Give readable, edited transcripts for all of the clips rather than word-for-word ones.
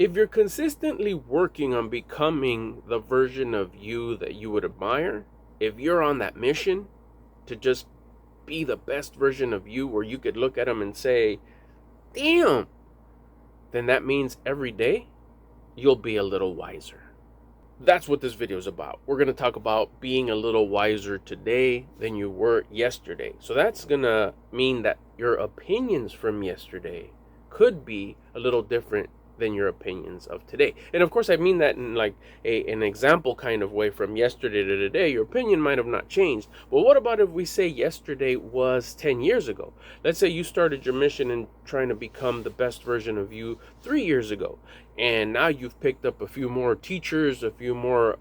If you're consistently working on becoming the version of you that you would admire, if you're on that mission to just be the best version of you where you could look at them and say, damn, then that means every day you'll be a little wiser. That's what this video is about. We're going to talk about being a little wiser today than you were yesterday. So that's going to mean that your opinions from yesterday could be a little different than your opinions of today. And of course, I mean that in like an example kind of way. From yesterday to today, your opinion might have not changed. But what about if we say yesterday was 10 years ago? Let's say you started your mission in trying to become the best version of you 3 years ago. And now you've picked up a few more teachers, a few more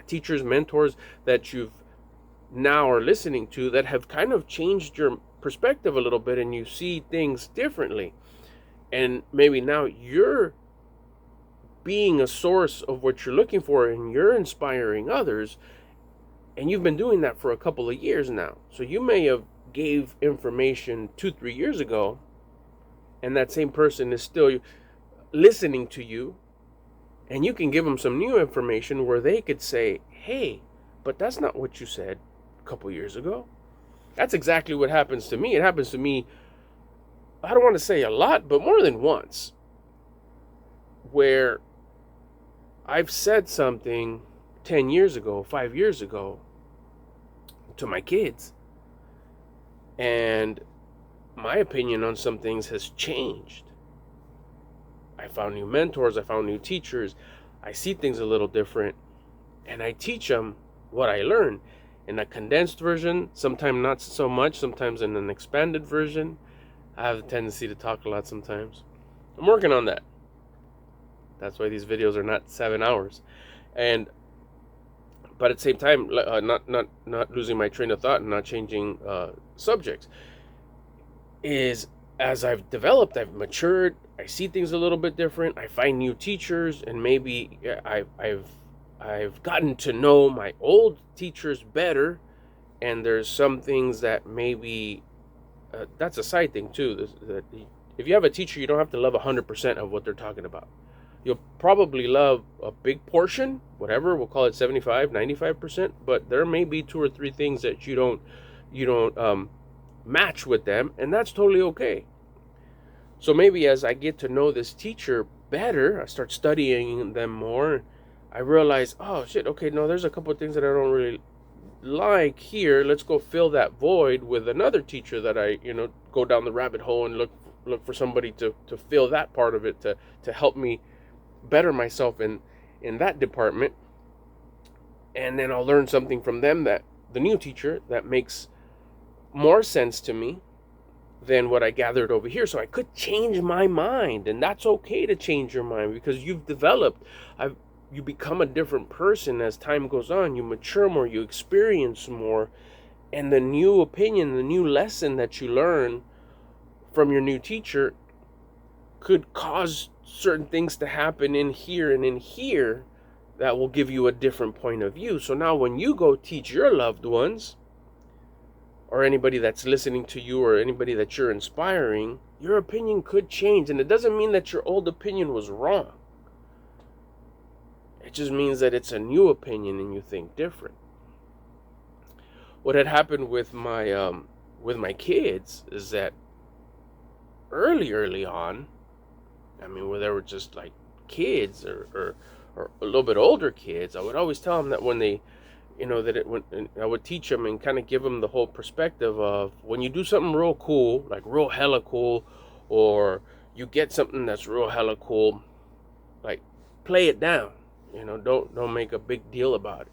teachers, mentors that you've now are listening to that have kind of changed your perspective a little bit, and you see things differently. And maybe now you're being a source of what you're looking for, and you're inspiring others. And you've been doing that for a couple of years now. So you may have gave information 2-3 years ago, and that same person is still listening to you, and you can give them some new information where they could say, hey, but that's not what you said a couple years ago. That's exactly what happens to me. It happens to me, I don't want to say a lot, but more than once, where I've said something 10 years ago, 5 years ago to my kids, and my opinion on some things has changed. I found new mentors, I found new teachers, I see things a little different, and I teach them what I learned in a condensed version, sometimes not so much, sometimes in an expanded version. I have a tendency to talk a lot sometimes. I'm working on that. That's why these videos are not 7 hours. But at the same time, not losing my train of thought and not changing subjects, is as I've developed, I've matured, I see things a little bit different, I find new teachers, and maybe I've gotten to know my old teachers better, and there's some things that maybe, that's a side thing too, that if you have a teacher, you don't have to love 100% of what they're talking about. You'll probably love a big portion, whatever, we'll call it 75, 95%, but there may be 2 or 3 things that you don't match with them, and that's totally okay. So maybe as I get to know this teacher better, I start studying them more, I realize, oh shit, okay, no, there's a couple of things that I don't really like here. Let's go fill that void with another teacher that I, go down the rabbit hole and look for somebody to fill that part of it, to help me better myself in that department. And then I'll learn something from them, that the new teacher, that makes more sense to me than what I gathered over here. So I could change my mind, and that's okay to change your mind, because you've developed, you become a different person as time goes on. You mature more, you experience more, and the new opinion, the new lesson that you learn from your new teacher could cause certain things to happen in here and in here that will give you a different point of view. So now when you go teach your loved ones, or anybody that's listening to you, or anybody that you're inspiring, your opinion could change. And it doesn't mean that your old opinion was wrong. It just means that it's a new opinion and you think different. What had happened with my kids is that early on, where they were just like kids or a little bit older kids, I would always tell them that when they, I would teach them and kind of give them the whole perspective of, when you do something real cool, like real hella cool, or you get something that's real hella cool, like play it down. Don't make a big deal about it.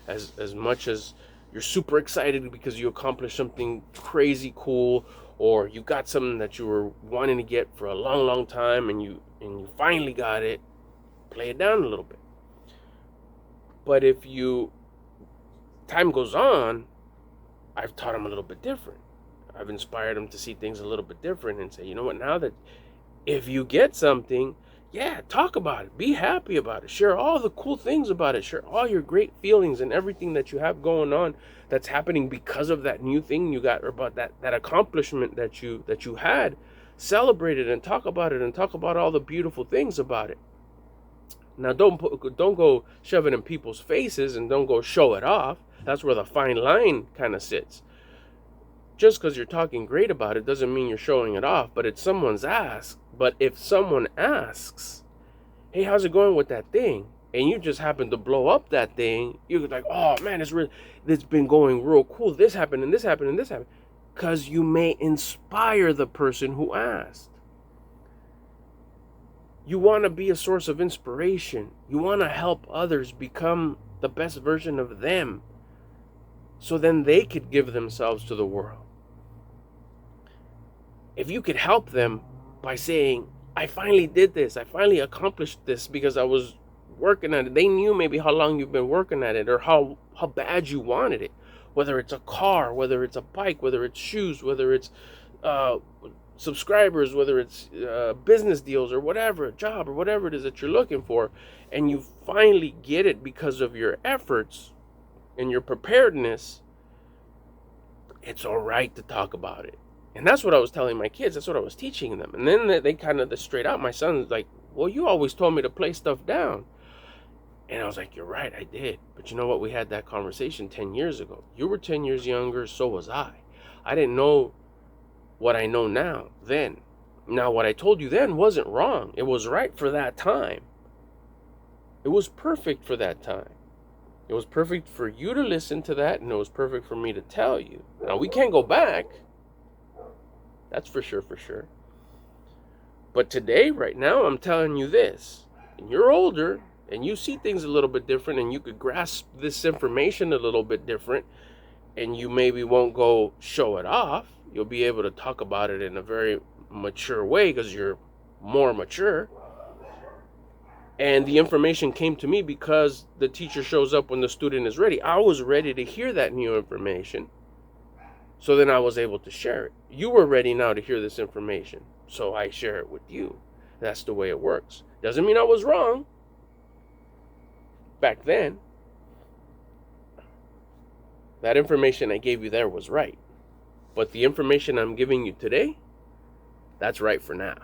As much as you're super excited because you accomplished something crazy cool, or you got something that you were wanting to get for a long time, and you finally got it, play it down a little bit. But if time goes on, I've taught them a little bit different. I've inspired them to see things a little bit different and say, you know what, now that if you get something, talk about it, be happy about it, share all the cool things about it, share all your great feelings and everything that you have going on that's happening because of that new thing you got, or about that accomplishment that you had. celebrate it and talk about it and talk about all the beautiful things about it. Now, don't go shove it in people's faces and don't go show it off. That's where the fine line kind of sits. Just because you're talking great about it doesn't mean you're showing it off, but it's someone's ask. But if someone asks, hey, how's it going with that thing? And you just happen to blow up that thing, you're like, oh man, it's been going real cool. This happened and this happened and this happened. Because you may inspire the person who asked. You want to be a source of inspiration. You want to help others become the best version of them, so then they could give themselves to the world. If you could help them by saying, I finally did this, I finally accomplished this because I was working at it. They knew maybe how long you've been working at it or how bad you wanted it. Whether it's a car, whether it's a bike, whether it's shoes, whether it's subscribers, whether it's business deals or whatever, a job or whatever it is that you're looking for, and you finally get it because of your efforts and your preparedness, it's all right to talk about it. And that's what I was telling my kids. That's what I was teaching them. And then they kind of straight out, my son's like, well, you always told me to play stuff down. And I was like, you're right, I did. But you know what? We had that conversation 10 years ago. You were 10 years younger, so was I. I didn't know what I know now then. Now, what I told you then wasn't wrong. It was right for that time. It was perfect for that time. It was perfect for you to listen to that, and it was perfect for me to tell you. Now, we can't go back. That's for sure, for sure. But today, right now, I'm telling you this. And you're older, and you see things a little bit different, and you could grasp this information a little bit different, and you maybe won't go show it off. You'll be able to talk about it in a very mature way because you're more mature. And the information came to me because the teacher shows up when the student is ready. I was ready to hear that new information. So then I was able to share it. You were ready now to hear this information. So I share it with you. That's the way it works. Doesn't mean I was wrong back then. That information I gave you there was right. But the information I'm giving you today, that's right for now.